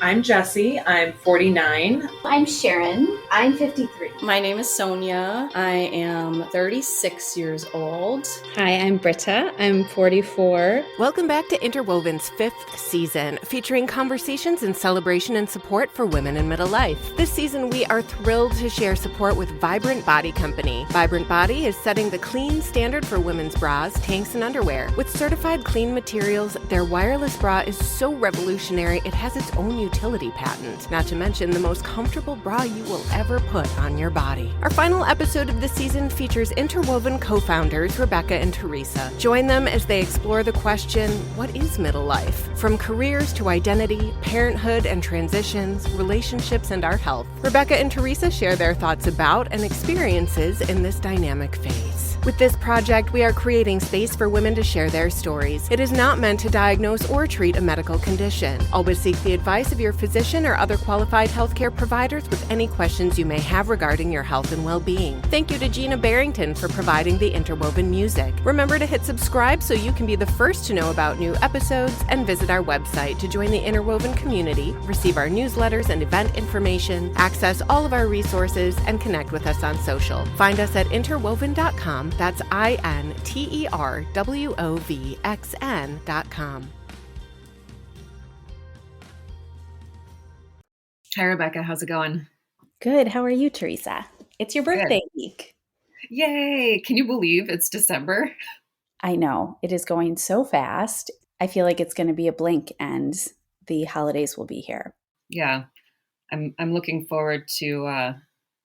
I'm Jessie. I'm 49. I'm Sharon. I'm 53. My name is Sonia. I am 36 years old. Hi, I'm Britta. I'm 44. Welcome back to Interwovxn's 5th season, featuring conversations in celebration and support for women in middle life. This season, we are thrilled to share support with Vibrant Body Company. Vibrant Body is setting the clean standard for women's bras, tanks, and underwear. With certified clean materials, their wireless bra is so revolutionary it has its own utility patent, not to mention the most comfortable bra you will ever put on your body. Our final episode of this season features Interwoven co-founders Rebecca and Theresa. Join them as they explore the question, what is middle life? From careers to identity, parenthood and transitions, relationships and our health. Rebecca and Theresa share their thoughts about and experiences in this dynamic phase. With this project, we are creating space for women to share their stories. It is not meant to diagnose or treat a medical condition. Always seek the advice of your physician or other qualified healthcare providers with any questions you may have regarding your health and well-being. Thank you to Gina Barrington for providing the interwoven music. Remember to hit subscribe so you can be the first to know about new episodes, and visit our website to join the Interwoven community, receive our newsletters and event information, access all of our resources, and connect with us on social. Find us at interwoven.com. That's INTERWOVXN.com. Hi, Rebecca. How's it going? Good. How are you, Theresa? It's your birthday week. Yay. Can you believe it's December? I know. It is going so fast. I feel like it's going to be a blink and the holidays will be here. Yeah. I'm looking forward to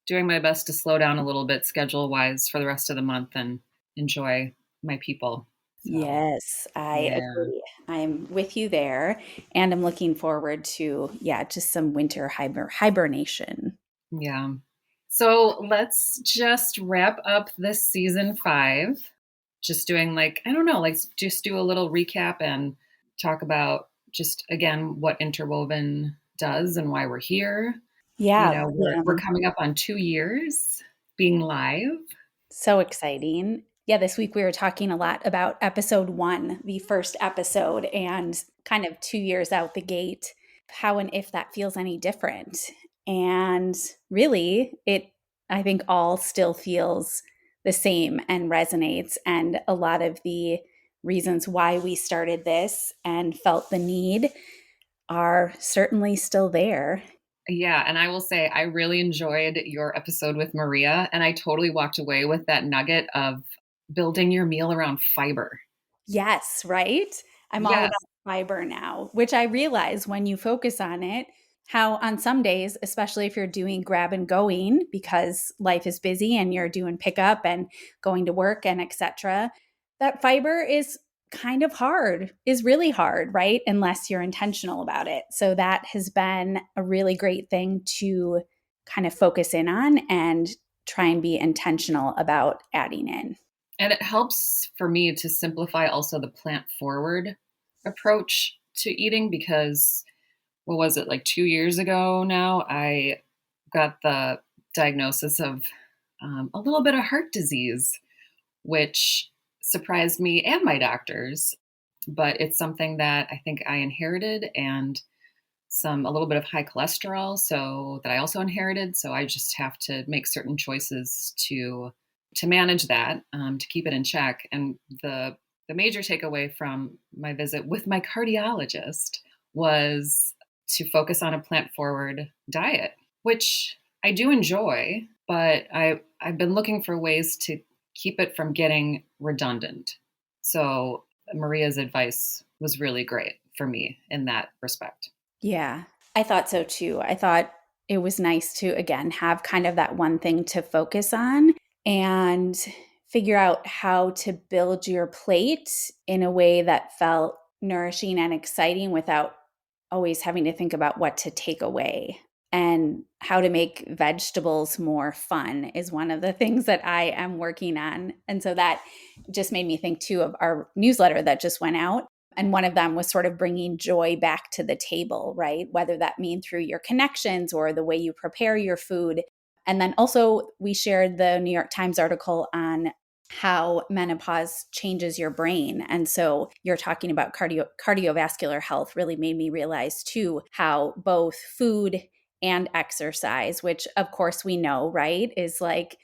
doing my best to slow down a little bit schedule-wise for the rest of the month and enjoy my people. So, yes, I agree. I'm with you there. And I'm looking forward to, just some winter hibernation. Yeah. So let's just wrap up this season 5. Just doing just do a little recap and talk about just, again, what Interwoven does and why we're here. Yeah. We're coming up on 2 years being live. So exciting. Yeah, this week we were talking a lot about episode 1, the first episode, and kind of 2 years out the gate, how and if that feels any different. And really, I think all still feels the same and resonates. And a lot of the reasons why we started this and felt the need are certainly still there. Yeah, and I will say I really enjoyed your episode with Maria, and I totally walked away with that nugget of building your meal around fiber. Yes, right? I'm all about fiber now, which I realize when you focus on it, how on some days, especially if you're doing grab and going because life is busy and you're doing pickup and going to work and etc., that fiber is kind of hard, is really hard, right? Unless you're intentional about it. So that has been a really great thing to kind of focus in on and try and be intentional about adding in. And it helps for me to simplify also the plant forward approach to eating because, what was it, like 2 years ago now, I got the diagnosis of a little bit of heart disease, which surprised me and my doctors. But it's something that I think I inherited, and a little bit of high cholesterol, so that I also inherited. So I just have to make certain choices to manage that, to keep it in check. And the major takeaway from my visit with my cardiologist was to focus on a plant-forward diet, which I do enjoy, but I've been looking for ways to keep it from getting redundant. So Maria's advice was really great for me in that respect. Yeah, I thought so too. I thought it was nice to, again, have kind of that one thing to focus on and figure out how to build your plate in a way that felt nourishing and exciting without always having to think about what to take away. And how to make vegetables more fun is one of the things that I am working on. And so that just made me think too of our newsletter that just went out. And one of them was sort of bringing joy back to the table, right? Whether that mean through your connections or the way you prepare your food. And then also we shared the New York Times article on how menopause changes your brain. And so you're talking about cardiovascular health really made me realize too how both food and exercise, which of course we know, right, is like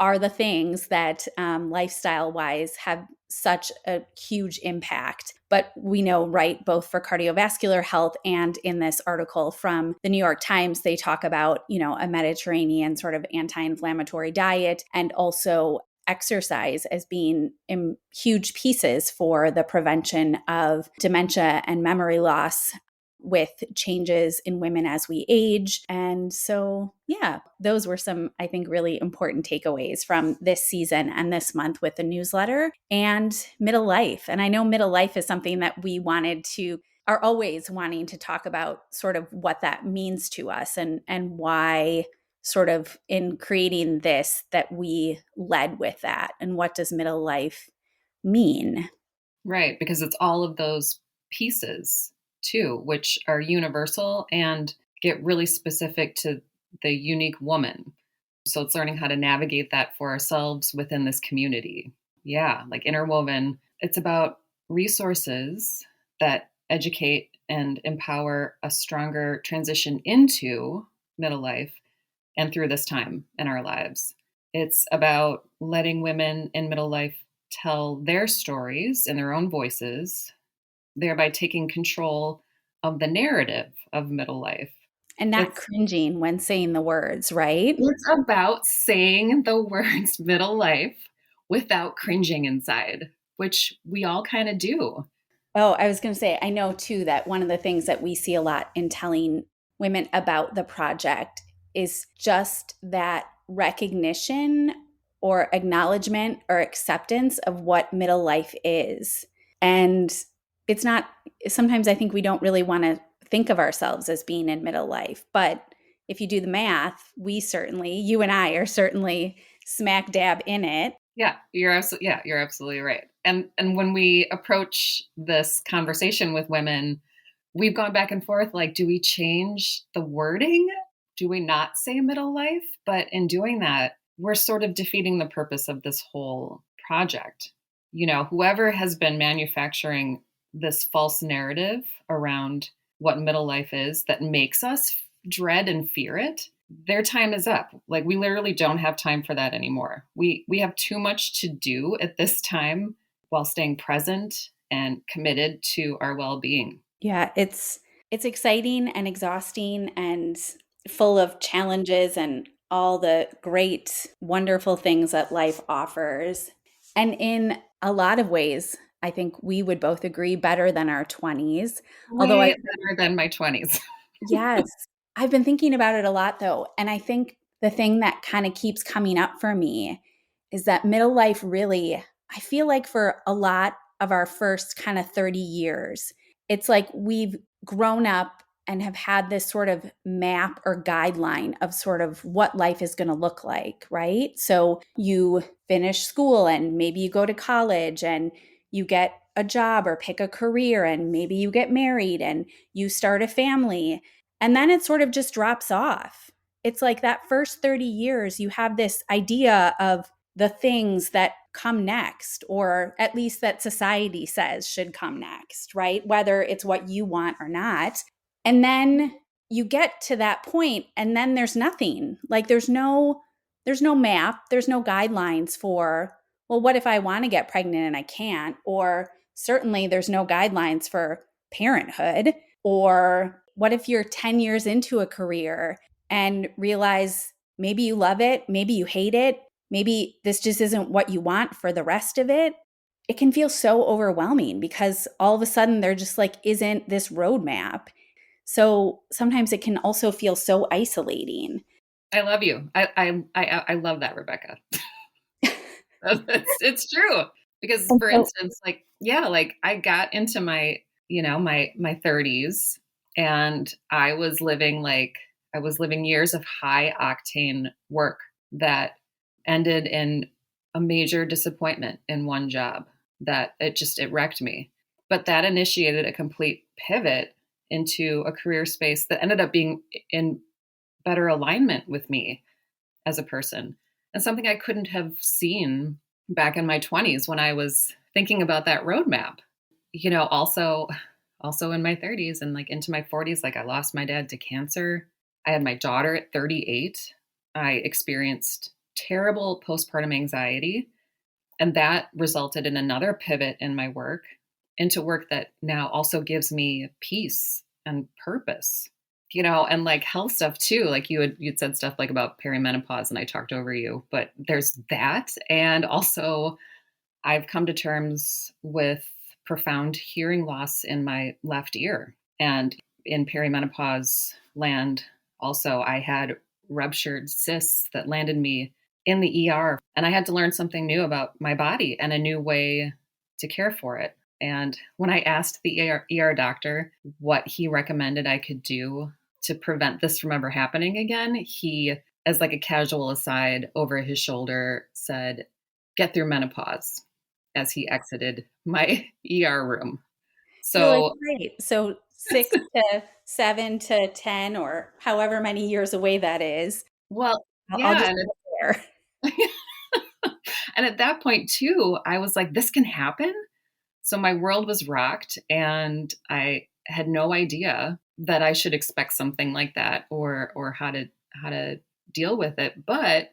are the things that lifestyle wise have such a huge impact. But we know, right, both for cardiovascular health and in this article from the New York Times, they talk about, a Mediterranean sort of anti-inflammatory diet and also exercise as being in huge pieces for the prevention of dementia and memory loss with changes in women as we age. And so, yeah, those were some, I think, really important takeaways from this season and this month with the newsletter and middle life. And I know middle life is something that we are always wanting to talk about sort of what that means to us and why sort of in creating this that we led with that and what does middle life mean? Right, because it's all of those pieces too, which are universal and get really specific to the unique woman. So it's learning how to navigate that for ourselves within this community. Yeah, like Interwoven, it's about resources that educate and empower a stronger transition into middle life and through this time in our lives. It's about letting women in middle life tell their stories in their own voices, thereby taking control of the narrative of middle life. And not cringing when saying the words, right? It's about saying the words middle life without cringing inside, which we all kind of do. Oh, I was going to say, I know too that one of the things that we see a lot in telling women about the project is just that recognition or acknowledgement or acceptance of what middle life is. And it's not, sometimes I think we don't really want to think of ourselves as being in middle life. But if you do the math, you and I are certainly smack dab in it. Yeah, you're absolutely right. And when we approach this conversation with women, we've gone back and forth, like, do we change the wording? Do we not say middle life? But in doing that, we're sort of defeating the purpose of this whole project. Whoever has been manufacturing this false narrative around what middle life is that makes us dread and fear it, their time is up. Like, we literally don't have time for that anymore. We have too much to do at this time while staying present and committed to our well-being. Yeah, it's exciting and exhausting and full of challenges and all the great, wonderful things that life offers. And in a lot of ways, I think we would both agree better than our 20s. Way better than my 20s. Yes. I've been thinking about it a lot though. And I think the thing that kind of keeps coming up for me is that middle life really, I feel like for a lot of our first kind of 30 years, it's like we've grown up and have had this sort of map or guideline of sort of what life is going to look like, right? So you finish school and maybe you go to college and you get a job or pick a career and maybe you get married and you start a family. And then it sort of just drops off. It's like that first 30 years, you have this idea of the things that come next, or at least that society says should come next, right? Whether it's what you want or not. And then you get to that point and then there's nothing. Like there's no map, there's no guidelines for, well, what if I want to get pregnant and I can't? Or certainly there's no guidelines for parenthood. Or what if you're 10 years into a career and realize maybe you love it, maybe you hate it, maybe this just isn't what you want for the rest of it? It can feel so overwhelming because all of a sudden there just like isn't this roadmap. So sometimes it can also feel so isolating. I love you. I love that, Rebecca. It's true. Because for instance, like I got into my, my 30s and I was living years of high octane work that ended in a major disappointment in one job that it wrecked me. But that initiated a complete pivot into a career space that ended up being in better alignment with me as a person, and something I couldn't have seen back in my 20s when I was thinking about that roadmap. Also in my 30s and like into my 40s, like I lost my dad to cancer. I had my daughter at 38. I experienced terrible postpartum anxiety, and that resulted in another pivot in my work into work that now also gives me peace and purpose. And like health stuff too. Like you'd said stuff like about perimenopause and I talked over you, but there's that. And also I've come to terms with profound hearing loss in my left ear. And in perimenopause land, also, I had ruptured cysts that landed me in the ER. And I had to learn something new about my body and a new way to care for it. And when I asked the ER doctor what he recommended I could do to prevent this from ever happening again, he, as like a casual aside over his shoulder, said, "Get through menopause," as he exited my ER room. You're like, So, great. So 6 to 7 to 10 or however many years away that is, well, I'll yeah. just go there. And at that point, too, I was like, this can happen. So my world was rocked, and I had no idea that I should expect something like that or how to deal with it. But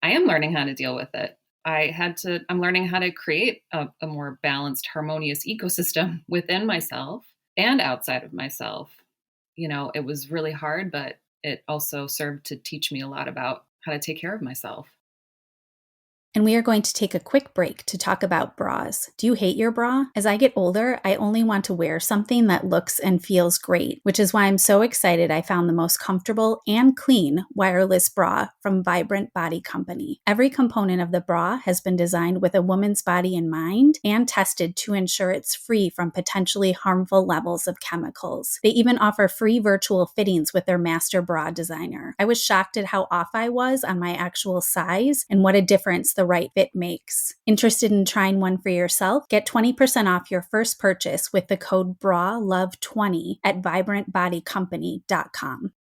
I am learning how to deal with it. I'm learning how to create a more balanced, harmonious ecosystem within myself and outside of myself. It was really hard, but it also served to teach me a lot about how to take care of myself. And we are going to take a quick break to talk about bras. Do you hate your bra? As I get older, I only want to wear something that looks and feels great, which is why I'm so excited I found the most comfortable and clean wireless bra from Vibrant Body Company. Every component of the bra has been designed with a woman's body in mind and tested to ensure it's free from potentially harmful levels of chemicals. They even offer free virtual fittings with their master bra designer. I was shocked at how off I was on my actual size and what a difference the right fit makes. Interested in trying one for yourself? Get 20% off your first purchase with the code BRALOVE20 at vibrantbodycompany.com.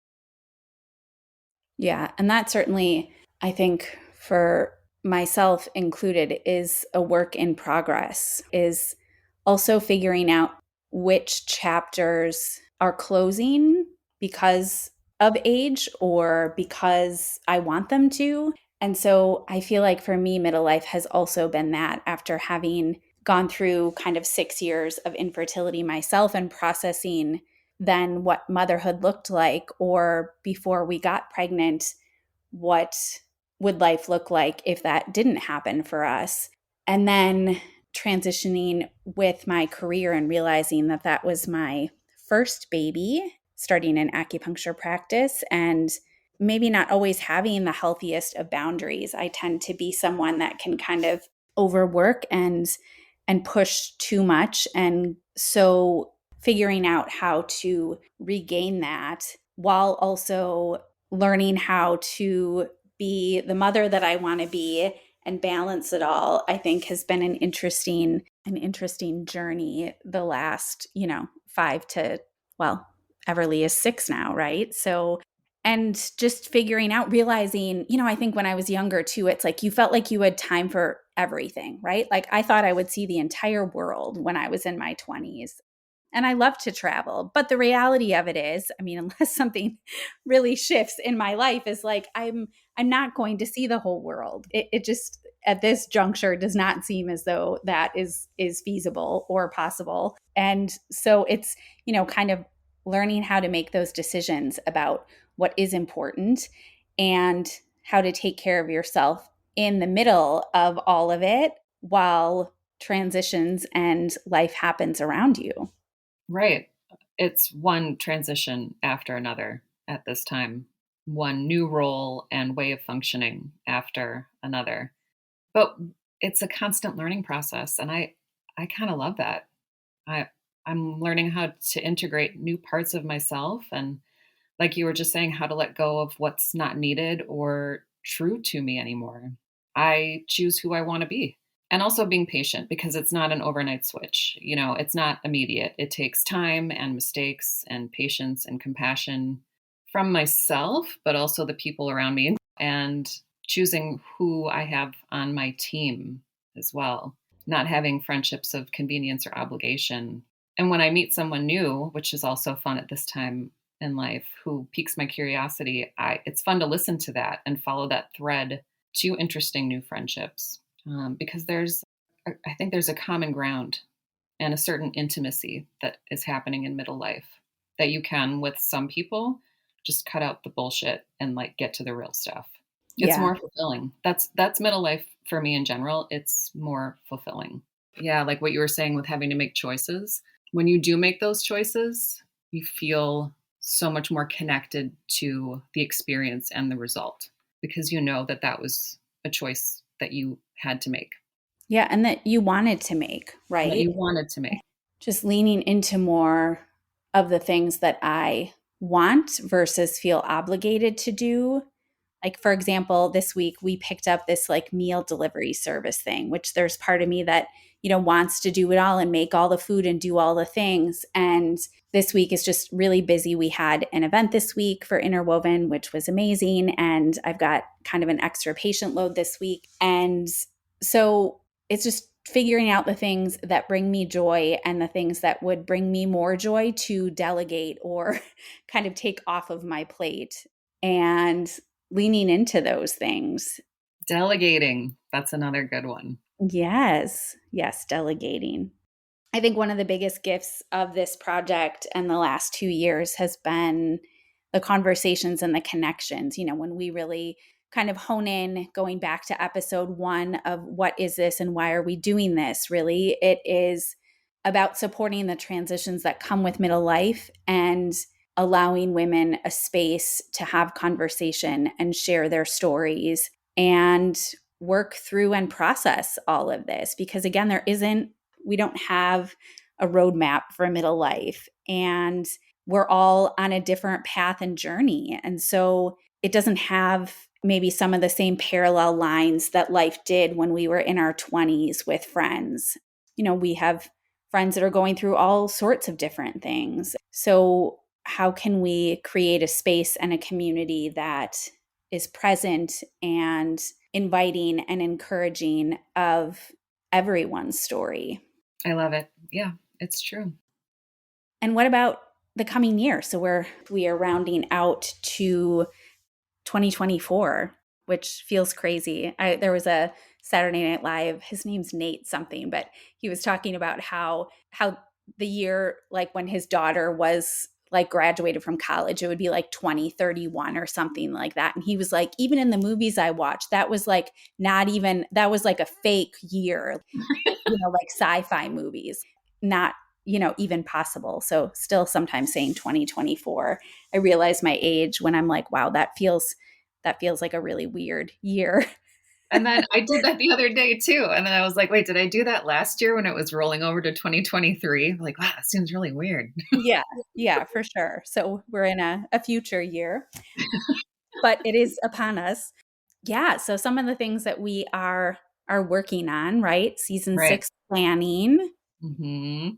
Yeah, and that certainly, I think, for myself included, is a work in progress, is also figuring out which chapters are closing because of age or because I want them to. And so I feel like for me, middle life has also been that, after having gone through kind of 6 years of infertility myself and processing then what motherhood looked like, or before we got pregnant, what would life look like if that didn't happen for us? And then transitioning with my career and realizing that that was my first baby, starting an acupuncture practice, and maybe not always having the healthiest of boundaries. I tend to be someone that can kind of overwork and push too much. And so figuring out how to regain that while also learning how to be the mother that I want to be and balance it all, I think has been an interesting journey the last, 5 to, well, Everly is 6 now, right? So, and just figuring out, realizing, I think when I was younger too, it's like you felt like you had time for everything, right? Like I thought I would see the entire world when I was in my 20s. And I love to travel. But the reality of it is, I mean, unless something really shifts in my life, is like I'm not going to see the whole world. It just at this juncture does not seem as though that is feasible or possible. And so it's, kind of learning how to make those decisions about what is important and how to take care of yourself in the middle of all of it while transitions and life happens around you. Right. It's one transition after another at this time, one new role and way of functioning after another. But it's a constant learning process, and I kind of love that. I I'm learning how to integrate new parts of myself, and like you were just saying, how to let go of what's not needed or true to me anymore. I choose who I want to be. And also being patient, because it's not an overnight switch. It's not immediate. It takes time and mistakes and patience and compassion from myself, but also the people around me, and choosing who I have on my team as well, not having friendships of convenience or obligation. And when I meet someone new, which is also fun at this time in life, who piques my curiosity, it's fun to listen to that and follow that thread to interesting new friendships, because I think there's a common ground and a certain intimacy that is happening in middle life that you can, with some people, just cut out the bullshit and like get to the real stuff. It's Yeah. more fulfilling. That's middle life for me in general. It's more fulfilling. Yeah, like what you were saying with having to make choices. When you do make those choices, you feel so much more connected to the experience and the result, because you know that that was a choice that you had to make. Yeah. And that you wanted to make, right? That you wanted to make. Just leaning into more of the things that I want versus feel obligated to do. Like, for example, this week we picked up this like meal delivery service thing, which there's part of me that, wants to do it all and make all the food and do all the things. And this week is just really busy. We had an event this week for Interwoven, which was amazing. And I've got kind of an extra patient load this week. And so it's just figuring out the things that bring me joy and the things that would bring me more joy to delegate or kind of take off of my plate, and leaning into those things. Delegating. That's another good one. Yes, delegating. I think one of the biggest gifts of this project and the last 2 years has been the conversations and the connections. When we really kind of hone in, going back to episode 1 of what is this and why are we doing this, really, it is about supporting the transitions that come with middle life and allowing women a space to have conversation and share their stories and work through and process all of this. Because again, we don't have a roadmap for middle life, and we're all on a different path and journey. And so it doesn't have maybe some of the same parallel lines that life did when we were in our 20s with friends. We have friends that are going through all sorts of different things. So how can we create a space and a community that is present and inviting and encouraging of everyone's story? I love it. Yeah, it's true. And what about the coming year? So we are rounding out to 2024, which feels crazy. There was a Saturday Night Live, his name's Nate something, but he was talking about how the year, like when his daughter was like graduated from college, it would be like 2031 or something like that. And he was like, even in the movies I watched, that was like that was like a fake year, like sci-fi movies, not, even possible. So still sometimes saying 2024, I realize my age when I'm like, wow, that feels like a really weird year. And then I did that the other day too. And then I was like, wait, did I do that last year when it was rolling over to 2023? I'm like, wow, that seems really weird. Yeah, for sure. So we're in a future year, but it is upon us. Yeah. So some of the things that we are working on, right? Season 6 planning. Mm-hmm.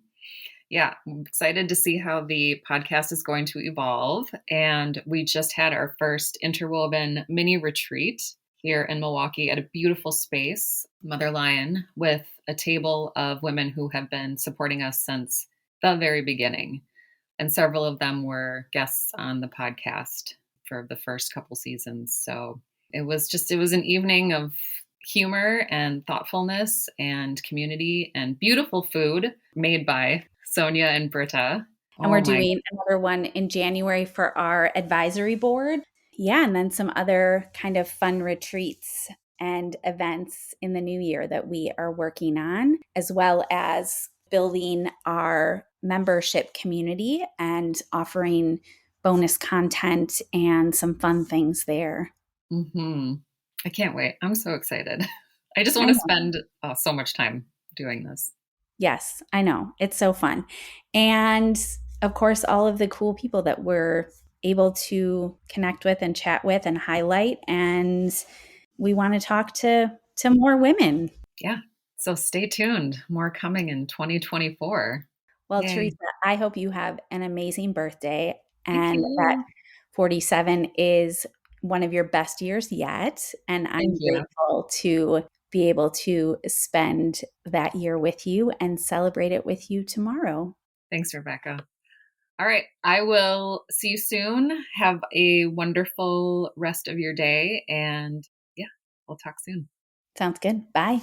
Yeah, I'm excited to see how the podcast is going to evolve. And we just had our first Interwoven mini retreat here in Milwaukee at a beautiful space, Mother Lion, with a table of women who have been supporting us since the very beginning. And several of them were guests on the podcast for the first couple seasons. So it was an evening of humor and thoughtfulness and community and beautiful food made by Sonia and Britta. And we're doing another one in January for our advisory board. Yeah, and then some other kind of fun retreats and events in the new year that we are working on, as well as building our membership community and offering bonus content and some fun things there. Mm-hmm. I can't wait. I'm so excited. I just want to spend so much time doing this. Yes, I know. It's so fun. And of course, all of the cool people that we're able to connect with and chat with and highlight. And we want to talk to more women. Yeah. So stay tuned. More coming in 2024. Well, yay. Theresa, I hope you have an amazing birthday and that 47 is one of your best years yet. And I'm grateful to be able to spend that year with you and celebrate it with you tomorrow. Thanks, Rebecca. All right. I will see you soon. Have a wonderful rest of your day. And yeah, we'll talk soon. Sounds good. Bye.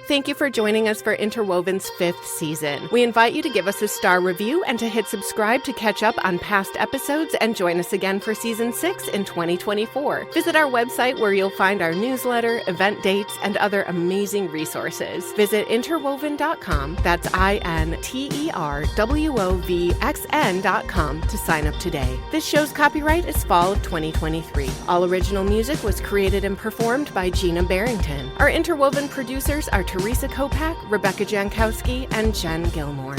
Thank you for joining us for Interwoven's 5th season. We invite you to give us a star review and to hit subscribe to catch up on past episodes and join us again for season 6 in 2024. Visit our website where you'll find our newsletter, event dates, and other amazing resources. Visit interwoven.com, that's interwovxn.com to sign up today. This show's copyright is fall of 2023. All original music was created and performed by Gina Barrington. Our Interwoven producers are Theresa Kopak, Rebecca Jankowski, and Jen Gilmore.